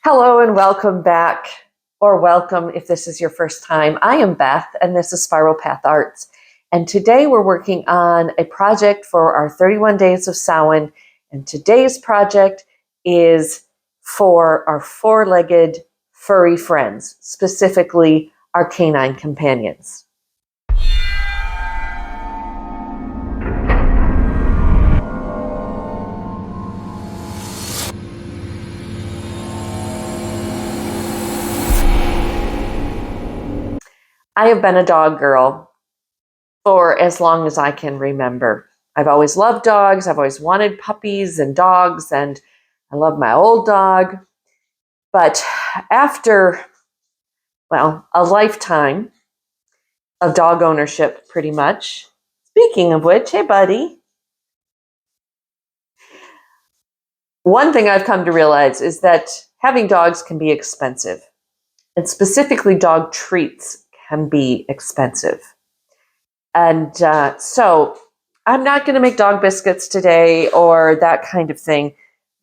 Hello and welcome back, or welcome if this is your first time. I am Beth and this is Spiral Path Arts. And today we're working on a project for our 31 Days of Samhain. And today's project is for our four-legged furry friends, specifically our canine companions. I have been a dog girl for as long as I can remember. I've always loved dogs. I've always wanted puppies and dogs, and I love my old dog. But after, a lifetime of dog ownership, pretty much. Speaking of which, hey, buddy. One thing I've come to realize is that having dogs can be expensive, and specifically dog treats can be expensive. And so I'm not going to make dog biscuits today or that kind of thing,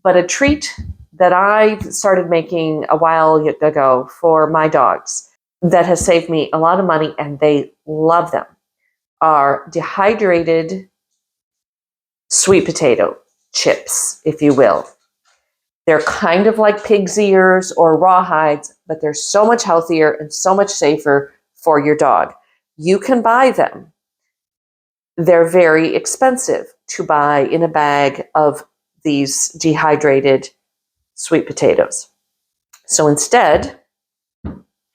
but a treat that I started making a while ago for my dogs that has saved me a lot of money and they love them are dehydrated sweet potato chips, if you will. They're kind of like pig's ears or rawhides, but they're so much healthier and so much safer for your dog. You can buy them. They're very expensive to buy in a bag of these dehydrated sweet potatoes. So instead,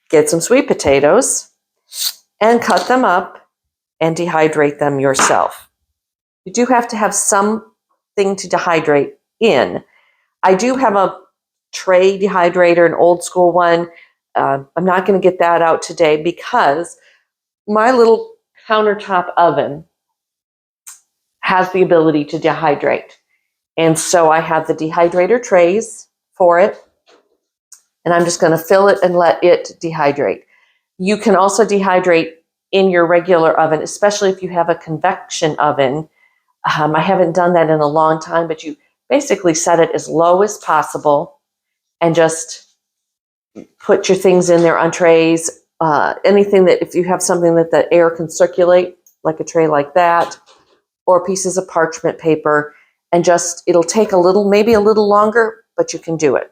get some sweet potatoes and cut them up and dehydrate them yourself. You do have to have something to dehydrate in. I do have a tray dehydrator, an old school one. I'm not going to get that out today because my little countertop oven has the ability to dehydrate. And so I have the dehydrator trays for it. And I'm just going to fill it and let it dehydrate. You can also dehydrate in your regular oven, especially if you have a convection oven. I haven't done that in a long time, but you basically set it as low as possible and just put your things in there on trays. Anything that, if you have something that the air can circulate, like a tray like that, or pieces of parchment paper, and just, it'll take maybe a little longer, but you can do it.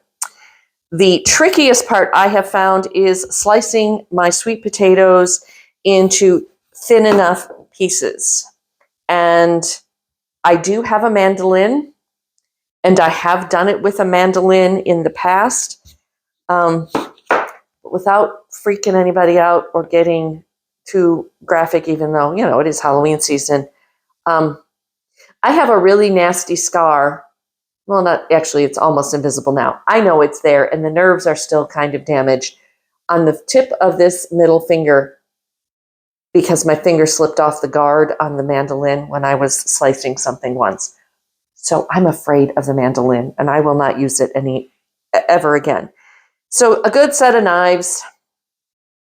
The trickiest part I have found is slicing my sweet potatoes into thin enough pieces. And I do have a mandolin, and I have done it with a mandolin in the past, without freaking anybody out or getting too graphic, even though, it is Halloween season. I have a really nasty scar. Well, not actually, it's almost invisible now. I know it's there, and the nerves are still kind of damaged on the tip of this middle finger because my finger slipped off the guard on the mandolin when I was slicing something once. So I'm afraid of the mandolin, and I will not use it ever again. So a good set of knives.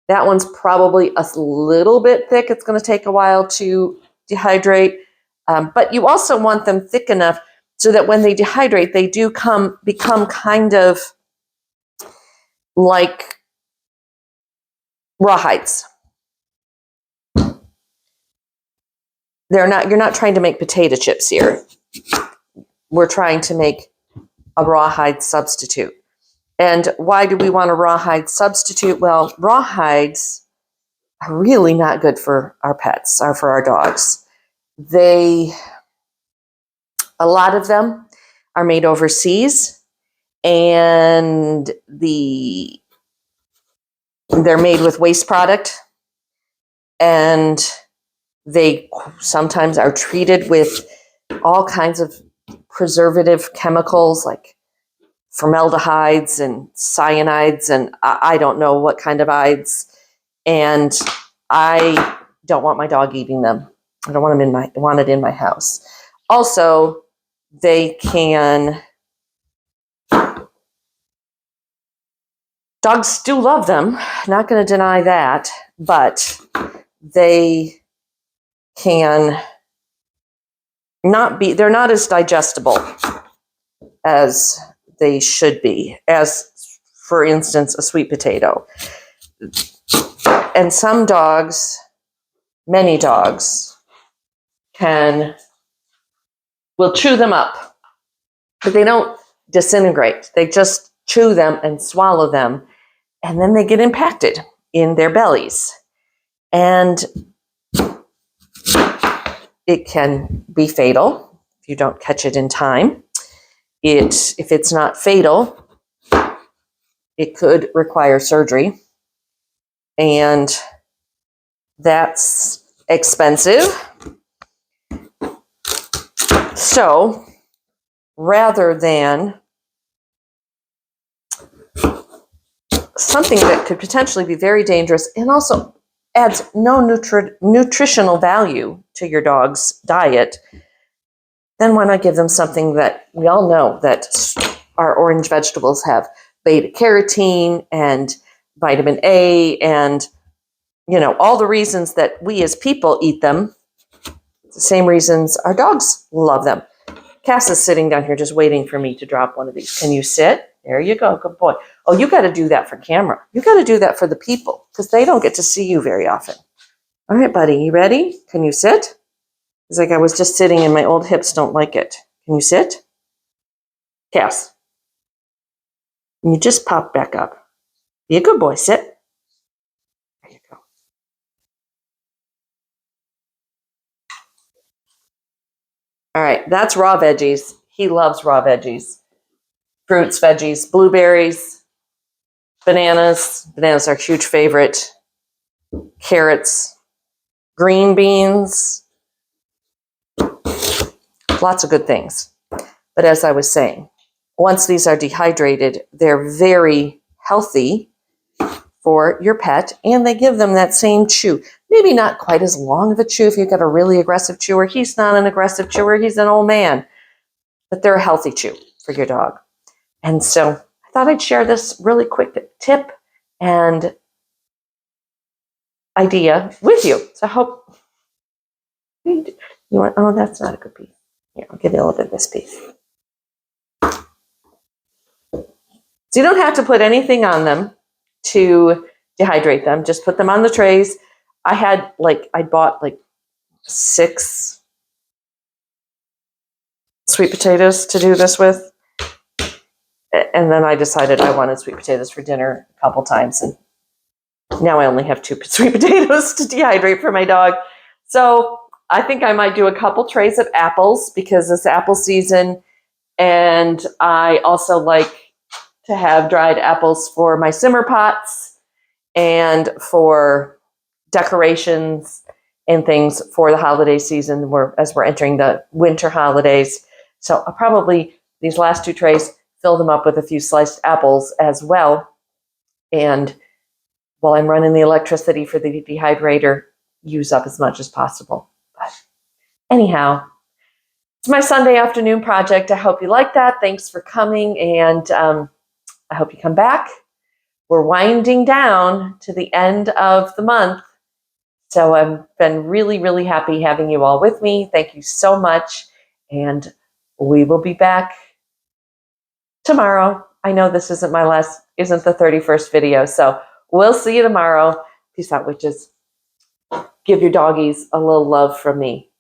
That one's probably a little bit thick. It's going to take a while to dehydrate. But you also want them thick enough so that when they dehydrate, they do become kind of like rawhides. You're not trying to make potato chips here. We're trying to make a rawhide substitute. And why do we want a rawhide substitute? Well, rawhides are really not good for our pets or for our dogs. A lot of them are made overseas, and they're made with waste product, and they sometimes are treated with all kinds of preservative chemicals like formaldehydes and cyanides, and I don't know what kind of ides, and I don't want my dog eating them. I don't want it in my house. Also, dogs do love them, not going to deny that, but they can they're not as digestible as they should be, as for instance, a sweet potato. And some dogs, many dogs, will chew them up, but they don't disintegrate. They just chew them and swallow them, and then they get impacted in their bellies. And it can be fatal if you don't catch it in time. If it's not fatal, it could require surgery, and that's expensive. So rather than something that could potentially be very dangerous and also adds no nutritional value to your dog's diet, then why not give them something that we all know that our orange vegetables have beta carotene and vitamin A and, all the reasons that we as people eat them, the same reasons our dogs love them. Cass is sitting down here just waiting for me to drop one of these. Can you sit? There you go. Good boy. Oh, you got to do that for camera. You got to do that for the people because they don't get to see you very often. All right, buddy, you ready? Can you sit? It's like I was just sitting and my old hips don't like it. Can you sit? Cass. And you just pop back up. Be a good boy. Sit. There you go. All right, that's raw veggies. He loves raw veggies. Fruits, veggies, blueberries, bananas. Bananas are a huge favorite. Carrots, green beans. Lots of good things. But as I was saying, once these are dehydrated, they're very healthy for your pet, and they give them that same chew. Maybe not quite as long of a chew if you've got a really aggressive chewer. He's not an aggressive chewer. He's an old man. But they're a healthy chew for your dog. And so I thought I'd share this really quick tip and idea with you. So I hope you want, oh, that's not a good piece. Here, I'll give you a little bit of this piece. So you don't have to put anything on them to dehydrate them. Just put them on the trays. I bought 6 sweet potatoes to do this with. And then I decided I wanted sweet potatoes for dinner a couple times. And now I only have 2 sweet potatoes to dehydrate for my dog. So I think I might do a couple trays of apples because it's apple season. And I also like to have dried apples for my simmer pots and for decorations and things for the holiday season as we're entering the winter holidays. So I'll probably, these last 2 trays, fill them up with a few sliced apples as well. And while I'm running the electricity for the dehydrator, use up as much as possible. But anyhow, it's my Sunday afternoon project. I hope you like that. Thanks for coming, and I hope you come back. We're winding down to the end of the month, so I've been really, really happy having you all with me. Thank you so much, and we will be back tomorrow. I know this isn't the 31st video, so we'll see you tomorrow. Peace out, witches. Give your doggies a little love from me.